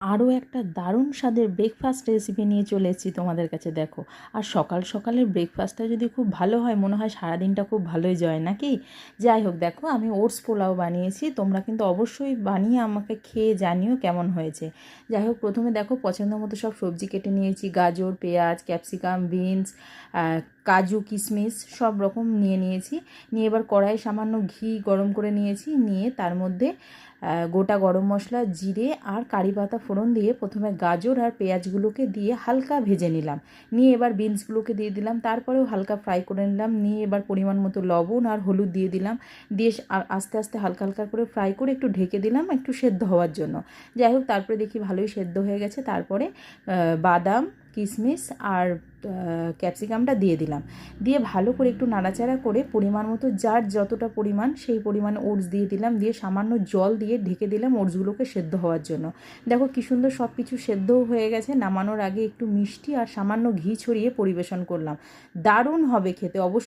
আরও একটা দারুণ স্বাদের ব্রেকফাস্ট রেসিপি নিয়ে চলে এসেছি তোমাদের কাছে। দেখো, আর সকাল সকালের ব্রেকফাস্টটা যদি খুব ভালো হয়, মনে হয় সারাদিনটা খুব ভালোই যায় নাকি। যাই হোক, দেখো আমি ওটস পোলাও বানিয়েছি, তোমরা কিন্তু অবশ্যই বানিয়ে আমাকে খেয়ে জানিও কেমন হয়েছে। যাই হোক, প্রথমে দেখো পছন্দ মতো সব সবজি কেটে নিয়েছি, গাজর, পেঁয়াজ, ক্যাপসিকাম, বিনস, কাজু, কিশমিশ সব রকম নিয়েছি। নিয়ে এবার কড়াই সামান্য ঘি গরম করে নিয়েছি, নিয়ে তার মধ্যে গোটা গরম মশলা, জিরে আর কারি পাতা ফোড়ন দিয়ে প্রথমে গাজর আর পেঁয়াজগুলোকে দিয়ে হালকা ভেজে নিলাম। নিয়ে এবার বিনসগুলোকে দিয়ে দিলাম, তারপরেও হালকা ফ্রাই করে নিলাম। নিয়ে এবার পরিমাণ মতো লবণ আর হলুদ দিয়ে দিলাম, দিয়ে আস্তে আস্তে হালকা হালকা করে ফ্রাই করে একটু ঢেকে দিলাম একটু সেদ্ধ হওয়ার জন্য। যাই হোক, তারপরে দেখি ভালোই সেদ্ধ হয়ে গেছে। তারপরে বাদাম, কিশমিশ আর ক্যাপসিকামটা দিয়ে দিলাম, দিয়ে ভালো করে একটু নাড়াচাড়া করে পরিমাণ মতো যার যতটা পরিমাণ সেই পরিমাণ ওটস দিয়ে দিলাম, দিয়ে সামান্য জল দিয়ে ঢেকে দিলাম ওটসগুলোকে সেদ্ধ হওয়ার জন্য। দেখো কী সুন্দর সব কিছু সেদ্ধও হয়ে গেছে। নামানোর আগে একটু মিষ্টি আর সামান্য ঘি ছড়িয়ে পরিবেশন করলাম। দারুণ হবে খেতে, অবশ্যই